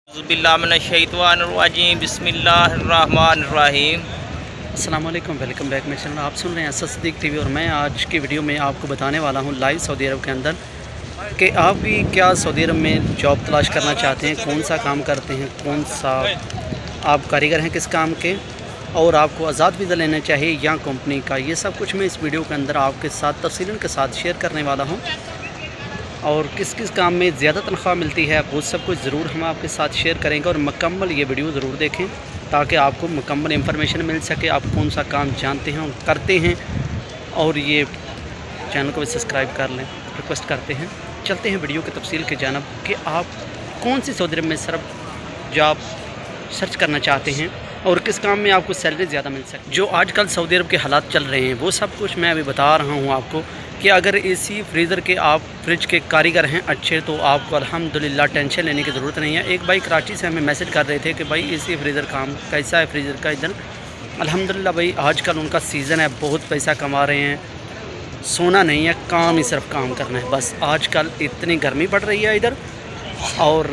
बिस्मिल्लाहिर्रहमानिर्रहीम बिस्मिल्लाहिर्रहमानिर्रहीम। अस्सलाम वालेकुम, वेलकम बैक माय चैनल। आप सुन रहे हैं सदीक टीवी और मैं आज की वीडियो में आपको बताने वाला हूं लाइव सऊदी अरब के अंदर कि आप भी क्या सऊदी अरब में जॉब तलाश करना चाहते हैं, कौन सा काम करते हैं, कौन सा आप कारीगर हैं किस काम के, और आपको आज़ाद वीज़ा लेना चाहिए या कंपनी का। ये सब कुछ मैं इस वीडियो के अंदर आपके साथ तफसीलन के साथ शेयर करने वाला हूँ। और किस किस काम में ज़्यादा तनख्वाह मिलती है वो सब कुछ ज़रूर हम आपके साथ शेयर करेंगे। और मुकम्मल ये वीडियो ज़रूर देखें ताकि आपको मुकम्मल इंफॉर्मेशन मिल सके, आप कौन सा काम जानते हैं और करते हैं। और ये चैनल को भी सब्सक्राइब कर लें, रिक्वेस्ट करते हैं। चलते हैं वीडियो की तफसील की जानब कि आप कौन सी सऊदी अरब में सिर्फ जॉब सर्च करना चाहते हैं और किस काम में आपको सैलरी ज़्यादा मिल सके। जो आजकल सऊदी अरब के हालात चल रहे हैं वो सब कुछ मैं अभी बता रहा हूँ आपको कि अगर एसी फ्रीज़र के आप फ्रिज के कारीगर हैं अच्छे तो आपको अल्हम्दुलिल्लाह टेंशन लेने की ज़रूरत नहीं है। एक भाई कराची से हमें मैसेज कर रहे थे कि भाई एसी फ्रीज़र काम कैसा है फ्रीज़र का इधर। अल्हम्दुलिल्लाह भाई आजकल उनका सीज़न है, बहुत पैसा कमा रहे हैं, सोना नहीं है, काम ही सिर्फ काम करना है बस। आजकल इतनी गर्मी पड़ रही है इधर और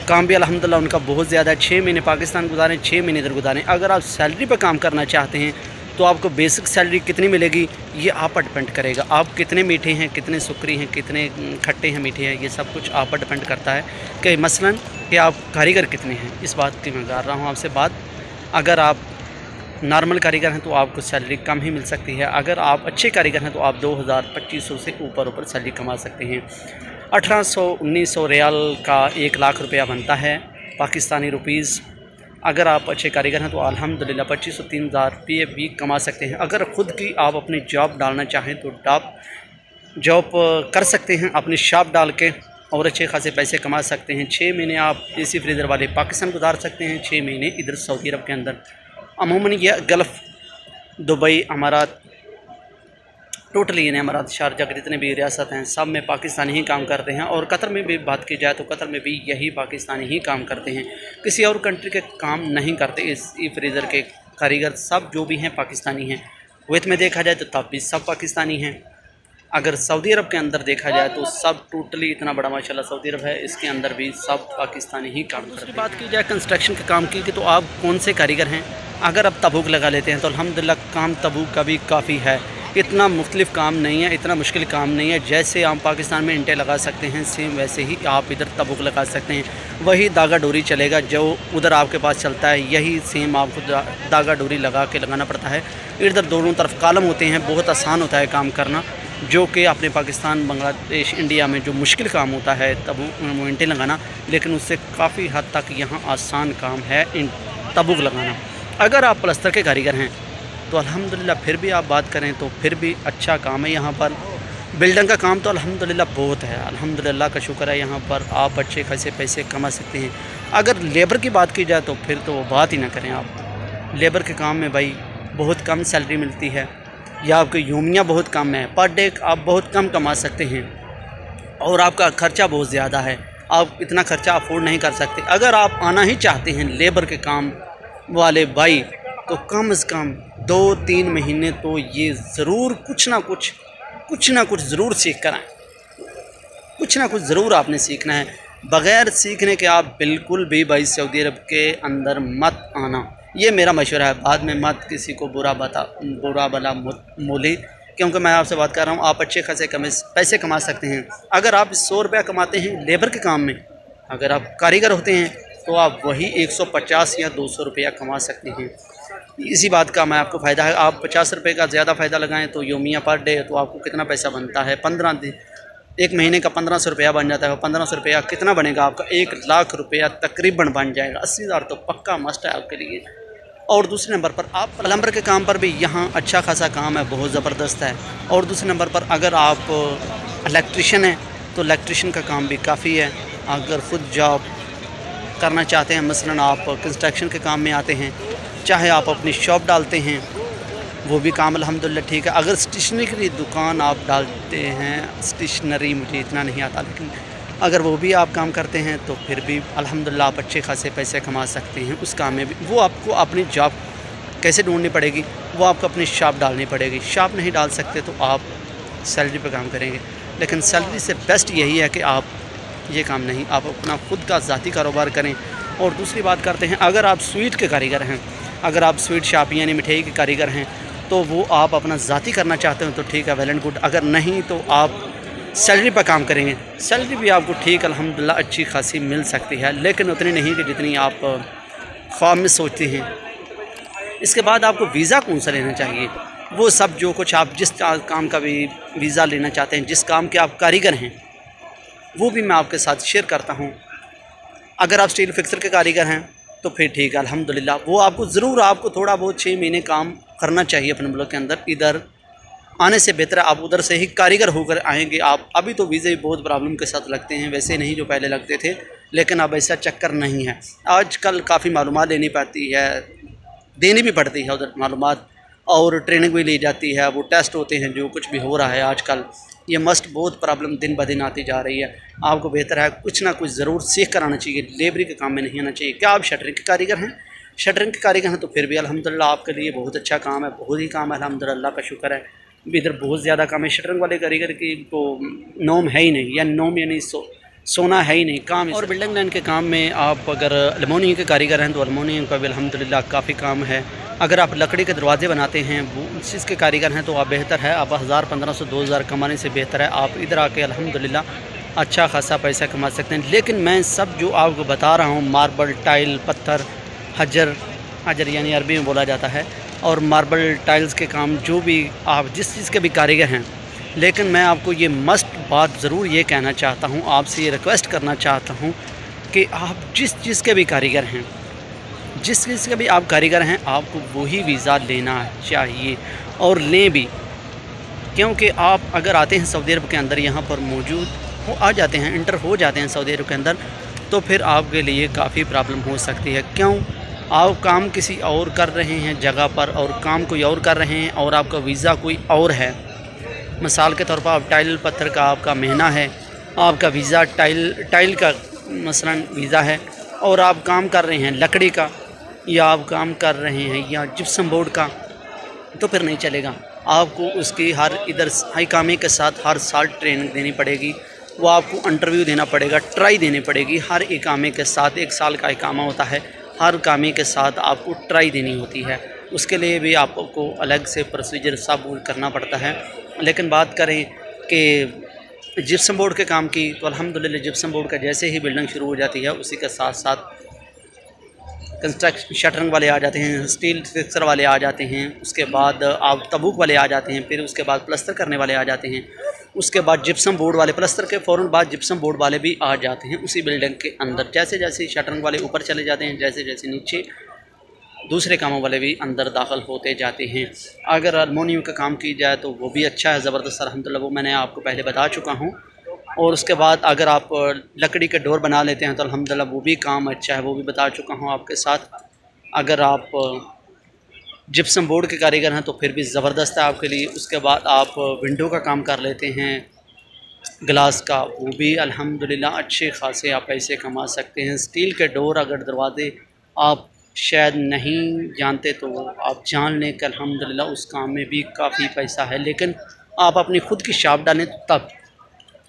काम भी अल्हम्दुलिल्लाह उनका बहुत ज़्यादा है। 6 महीने पाकिस्तान गुजारें, 6 महीने इधर गुजारें। अगर आप सैलरी पर काम करना चाहते हैं तो आपको बेसिक सैलरी कितनी मिलेगी ये आप पर डिपेंड करेगा। आप कितने मीठे हैं, कितने सुकरी हैं, कितने खट्टे हैं, मीठे हैं, ये सब कुछ आप पर डिपेंड करता है कि मसलन कि आप कारीगर कितने हैं। इस बात की मैं कर रहा हूँ आपसे बात। अगर आप नॉर्मल कारीगर हैं तो आपको सैलरी कम ही मिल सकती है। अगर आप अच्छे कारीगर हैं तो आप 2000-2500 से ऊपर सैलरी कमा सकते हैं। 1800-1900 रियाल का 1 लाख रुपया बनता है पाकिस्तानी रुपीज़। अगर आप अच्छे कारीगर हैं तो अल्हम्दुलिल्लाह 2500-3000 रुपये भी कमा सकते हैं। अगर ख़ुद की आप अपनी जॉब डालना चाहें तो जॉब कर सकते हैं अपनी शॉप डाल के और अच्छे खासे पैसे कमा सकते हैं। 6 महीने आप एसी फ्रीज़र वाले पाकिस्तान गुजार सकते हैं, 6 महीने इधर सऊदी अरब के अंदर। अमूमन यह गल्फ़, दुबई, अमारात, टोटली इन अमारात, शारजा के जितने भी रियासत हैं सब में पाकिस्तानी ही काम करते हैं। और कतर में भी बात की जाए तो कतर में भी यही पाकिस्तानी ही काम करते हैं, किसी और कंट्री के काम नहीं करते। इस फ्रीज़र के कारीगर सब जो भी हैं पाकिस्तानी हैं। कुवैत में देखा जाए तो तब भी सब पाकिस्तानी हैं। अगर सऊदी अरब के अंदर देखा जाए तो सब टोटली इतना बड़ा माशाल्लाह सऊदी अरब है, इसके अंदर भी सब पाकिस्तानी ही काम करते हैं। बात की जाए कंस्ट्रक्शन के काम की तो आप कौन से कारीगर हैं। अगर आप तबूक लगा लेते हैं तो अल्हम्दुलिल्लाह काम तबूक का भी काफ़ी है, इतना मुख्तलिफ काम नहीं है, इतना मुश्किल काम नहीं है। जैसे आप पाकिस्तान में इंटें लगा सकते हैं सेम वैसे ही आप इधर तबूक लगा सकते हैं। वही धागा डोरी चलेगा जो उधर आपके पास चलता है, यही सेम आपको धागा डोरी लगा के लगाना पड़ता है। इधर दोनों तरफ कॉलम होते हैं, बहुत आसान होता है काम करना, जो कि अपने पाकिस्तान, बांग्लादेश, इंडिया में जो मुश्किल काम होता है तबूक इंटें लगाना, लेकिन उससे काफ़ी हद तक यहाँ आसान काम है तबूक लगाना। अगर आप प्लस्तर के कारीगर हैं तो अल्हम्दुलिल्लाह फिर भी आप बात करें तो फिर भी अच्छा काम है यहाँ पर। बिल्डिंग का काम तो अल्हम्दुलिल्लाह बहुत है, अल्हम्दुलिल्लाह का शुक्र है, यहाँ पर आप अच्छे खासे पैसे कमा सकते हैं। अगर लेबर की बात की जाए तो फिर तो बात ही ना करें आप। लेबर के काम में भाई बहुत कम सैलरी मिलती है या आपकी यूमियाँ बहुत कम है, पर डे आप बहुत कम कमा सकते हैं और आपका ख़र्चा बहुत ज़्यादा है, आप इतना ख़र्चा अफोर्ड नहीं कर सकते। अगर आप आना ही चाहते हैं लेबर के काम वाले भाई तो कम से कम 2-3 महीने तो ये ज़रूर कुछ ना कुछ ज़रूर सीख कर आएँ। कुछ ना कुछ ज़रूर आपने सीखना है। बग़ैर सीखने के आप बिल्कुल भी भाई सऊदी अरब के अंदर मत आना, ये मेरा मशवरा है। बाद में मत किसी को बुरा भला मोली, क्योंकि मैं आपसे बात कर रहा हूँ आप अच्छे खासे पैसे कमा सकते हैं। अगर आप 100 रुपया कमाते हैं लेबर के काम में, अगर आप कारीगर होते हैं तो आप वही 150 या 200 रुपया कमा सकते हैं। इसी बात का मैं आपको फ़ायदा है। आप 50 रुपये का ज़्यादा फ़ायदा लगाएं तो योमिया पर डे तो आपको कितना पैसा बनता है, 15 दिन, 1 महीने का 1500 रुपया बन जाता है। 1500 रुपया कितना बनेगा आपका, 1 लाख रुपया तकरीबन बन जाएगा। 80,000 तो पक्का मस्ट है आपके लिए। और दूसरे नंबर पर आप प्लम्बर के काम पर भी यहाँ अच्छा खासा काम है, बहुत ज़बरदस्त है। और दूसरे नंबर पर अगर आप इलेक्ट्रिशियन हैं तो इलेक्ट्रिशियन का काम भी काफ़ी है। अगर ख़ुद जॉब करना चाहते हैं, मसलन आप कंस्ट्रक्शन के काम में आते हैं, चाहे आप अपनी शॉप डालते हैं, वो भी काम अल्हम्दुलिल्लाह ठीक है। अगर स्टेशनरी की दुकान आप डालते हैं, स्टेशनरी मुझे इतना नहीं आता, लेकिन अगर वो भी आप काम करते हैं तो फिर भी अल्हम्दुलिल्लाह आप अच्छे खासे पैसे कमा सकते हैं उस काम में भी। वो आपको अपनी जॉब कैसे ढूंढनी पड़ेगी, वो आपको अपनी शॉप डालनी पड़ेगी। शॉप नहीं डाल सकते तो आप सैलरी पर काम करेंगे, लेकिन सैलरी से बेस्ट यही है कि आप ये काम नहीं। आप अपना खुद का ज़ाती कारोबार करें। और दूसरी बात करते हैं, अगर आप स्वीट के कारीगर हैं, अगर आप स्वीट शॉप यानी मिठाई के कारीगर हैं, तो वो आप अपना ज़ाती करना चाहते हो तो ठीक है, वेल एंड गुड। अगर नहीं तो आप सैलरी पर काम करेंगे। सैलरी भी आपको ठीक अल्हम्दुलिल्लाह अच्छी खासी मिल सकती है, लेकिन उतनी नहीं कि जितनी आप ख्वाब में सोचते हैं। इसके बाद आपको वीज़ा कौन सा लेना चाहिए, वो सब जो कुछ आप जिस काम का भी वीज़ा लेना चाहते हैं, जिस काम के आप कारीगर हैं, वो भी मैं आपके साथ शेयर करता हूँ। अगर आप स्टील फिक्सर के कारीगर हैं तो फिर ठीक है अल्हम्दुलिल्लाह, वो आपको ज़रूर आपको थोड़ा बहुत 6 महीने काम करना चाहिए अपने मुल्क के अंदर। इधर आने से बेहतर है आप उधर से ही कारीगर होकर आएंगे। आप अभी तो वीज़े बहुत प्रॉब्लम के साथ लगते हैं, वैसे नहीं जो पहले लगते थे, लेकिन अब ऐसा चक्कर नहीं है। आजकल काफ़ी मालूमात लेनी पड़ती है, देनी भी पड़ती है उधर मालूमात, और ट्रेनिंग भी ली जाती है, वो टेस्ट होते हैं, जो कुछ भी हो रहा है आजकल। ये मस्ट बहुत प्रॉब्लम दिन ब दिन आती जा रही है। आपको बेहतर है कुछ ना कुछ ज़रूर सीख कर आना चाहिए, लेबरी के काम में नहीं आना चाहिए। क्या आप शटरिंग के कारीगर हैं? शटरिंग के कारीगर हैं तो फिर भी अल्हम्दुलिल्लाह आपके लिए बहुत अच्छा काम है, बहुत ही काम है अल्हम्दुलिल्लाह का शुक्र है। इधर बहुत ज़्यादा काम है। शटरिंग वाले कारीगर की तो नोम है ही नहीं, या नोम यानी सोना है ही नहीं काम। और बिल्डिंग लाइन के काम में आप अगर एलुमिनियम के कारीगर हैं तो एलुमिनियम का भी अल्हम्दुलिल्लाह काफ़ी काम है। अगर आप लकड़ी के दरवाजे बनाते हैं, वो उस चीज़ के कारीगर हैं तो आप बेहतर है, आप 1000, 1500, 2000 कमाने से बेहतर है आप इधर आके अल्हम्दुलिल्लाह अच्छा खासा पैसा कमा सकते हैं। लेकिन मैं सब जो आपको बता रहा हूँ, मार्बल, टाइल, पत्थर, हजर यानी अरबी में बोला जाता है, और मार्बल टाइल्स के काम, जो भी आप जिस चीज़ के भी कारीगर हैं, लेकिन मैं आपको ये मस्ट बात ज़रूर ये कहना चाहता हूँ, आपसे ये रिक्वेस्ट करना चाहता हूँ कि आप जिस चीज़ के भी कारीगर हैं, जिस चीज़ के भी आप कारीगर हैं, आपको वही वीज़ा लेना चाहिए, और लें भी। क्योंकि आप अगर आते हैं सऊदी अरब के अंदर, यहाँ पर मौजूद हो आ जाते हैं, इंटर हो जाते हैं सऊदी अरब के अंदर, तो फिर आपके लिए काफ़ी प्रॉब्लम हो सकती है। क्यों? आप काम किसी और कर रहे हैं जगह पर, और काम कोई और कर रहे हैं, और आपका वीज़ा कोई और है। मिसाल के तौर पर आप टाइल पत्थर का आपका महीना है, आपका वीज़ा टाइल का मसलन वीज़ा है, और आप काम कर रहे हैं लकड़ी का, या आप काम कर रहे हैं या जिप्सम बोर्ड का, तो फिर नहीं चलेगा। आपको उसकी हर इधर हाई कामे के साथ हर साल ट्रेनिंग देनी पड़ेगी, वो आपको इंटरव्यू देना पड़ेगा, ट्राई देनी पड़ेगी हर इकामे के साथ। 1 साल का इकामा होता है, हर कामे के साथ आपको ट्राई देनी होती है। उसके लिए भी आपको अलग से प्रोसीजर सब करना पड़ता है। लेकिन बात करें कि जिप्सम बोर्ड के काम की, तो अल्हम्दुलिल्लाह जिप्सम बोर्ड का जैसे ही बिल्डिंग शुरू हो जाती है, उसी के साथ साथ कंस्ट्रक्शन शटरिंग वाले आ जाते हैं, स्टील फिक्सर वाले आ जाते हैं, उसके बाद आप तबूक वाले आ जाते हैं, फिर उसके बाद प्लस्तर करने वाले आ जाते हैं, उसके बाद जिप्सम बोर्ड वाले, प्लस्तर के फ़ौरन बाद जिप्सम बोर्ड वाले भी आ जाते हैं उसी बिल्डिंग के अंदर। जैसे जैसे शटरिंग वाले ऊपर चले जाते हैं, जैसे जैसे नीचे दूसरे कामों वाले भी अंदर दाखिल होते जाते हैं। अगर एलुमिनियम का काम की जाए तो वो भी अच्छा है, ज़बरदस्त अल्हम्दुलिल्लाह, वो मैंने आपको पहले बता चुका हूँ। और उसके बाद अगर आप लकड़ी के डोर बना लेते हैं तो अल्हम्दुलिल्लाह वो भी काम अच्छा है, वो भी बता चुका हूँ आपके साथ। अगर आप जिप्सम बोर्ड के कारीगर हैं तो फिर भी ज़बरदस्त है आपके लिए। उसके बाद आप विंडो का काम कर लेते हैं, ग्लास का, वो भी अल्हम्दुलिल्लाह अच्छे खासे आप पैसे कमा सकते हैं। स्टील के डोर अगर दरवाजे आप शायद नहीं जानते तो आप जान लें कि अल्हम्दुलिल्लाह उस काम में भी काफ़ी पैसा है। लेकिन आप अपनी ख़ुद की शॉप डालें तब।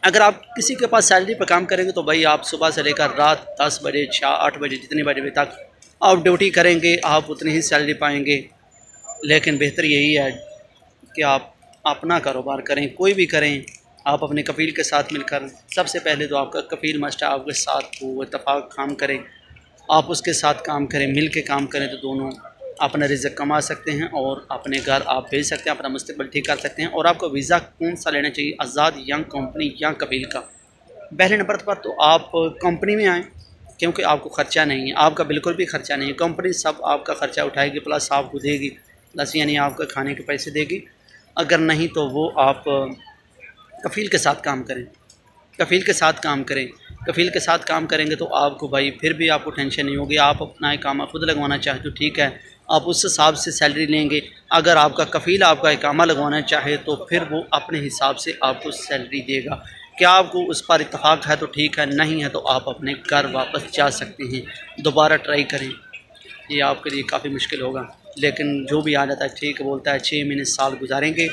अगर आप किसी के पास सैलरी पर काम करेंगे तो भाई आप सुबह से लेकर रात 10 बजे 8 बजे जितने बजे तक आप ड्यूटी करेंगे, आप उतनी ही सैलरी पाएंगे। लेकिन बेहतर यही है कि आप अपना कारोबार करें, कोई भी करें, आप अपने कफ़ील के साथ मिलकर, सबसे पहले तो आपका कफ़ील मस्ट है, आपके साथ वो इत्तेफाक काम करें, आप उसके साथ काम करें, मिल के काम करें, तो दोनों अपना रिज़्क़ कमा सकते हैं और अपने घर आप भेज सकते हैं, अपना मुस्तक़बिल ठीक कर सकते हैं। और आपको वीज़ा कौन सा लेना चाहिए, आज़ाद, यंग कंपनी या कफ़ील का? पहले नंबर पर तो आप कंपनी में आएँ, क्योंकि आपको ख़र्चा नहीं है, आपका बिल्कुल भी ख़र्चा नहीं है। कंपनी सब आपका ख़र्चा उठाएगी, प्लस आपको देगी, प्लस यानी आपका खाने के पैसे देगी। अगर नहीं तो वो आप कफ़ील के साथ काम करें, कफ़ील के साथ काम करें। कफ़ील के साथ काम करेंगे तो आपको भाई फिर भी आपको टेंशन नहीं होगी। आप अपना इकामा खुद लगवाना चाहे तो ठीक है, आप उस हिसाब से सैलरी लेंगे। अगर आपका कफ़ील आपका इकामा लगवाना चाहे तो फिर वो अपने हिसाब से आपको सैलरी देगा। क्या आपको उस पर इत्तेफाक है तो ठीक है, नहीं है तो आप अपने घर वापस जा सकते हैं। दोबारा ट्राई करें, ये आपके लिए काफ़ी मुश्किल होगा। लेकिन जो भी आ जाता है ठीक बोलता है, 6 महीने साल गुजारेंगे,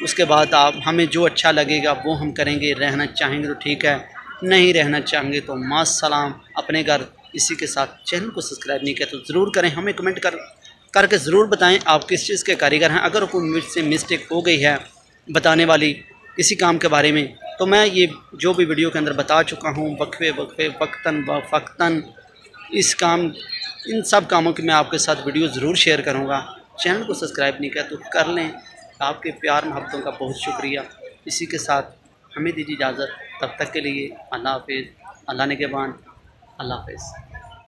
उसके बाद आप हमें जो अच्छा लगेगा वो हम करेंगे। रहना चाहेंगे तो ठीक है, नहीं रहना चाहेंगे तो मास्सलाम, अपने घर। इसी के साथ चैनल को सब्सक्राइब नहीं किया तो ज़रूर करें, हमें कमेंट करके ज़रूर बताएं आप किस चीज़ के कारीगर हैं। अगर कोई मुझसे मिस्टेक हो गई है बताने वाली किसी काम के बारे में, तो मैं ये जो भी वीडियो के अंदर बता चुका हूँ वक्फे वक्तन फ़क्तन इन सब कामों की मैं आपके साथ वीडियो ज़रूर शेयर करूँगा। चैनल को सब्सक्राइब नहीं किया तो कर लें। आपके प्यार मोहब्बतों का बहुत शुक्रिया। इसी के साथ हमें दीजिए इजाज़त, तब तक के लिए अल्लाह हाफ़िज़। अल्लाह ने के बान, अल्लाह हाफ़िज़।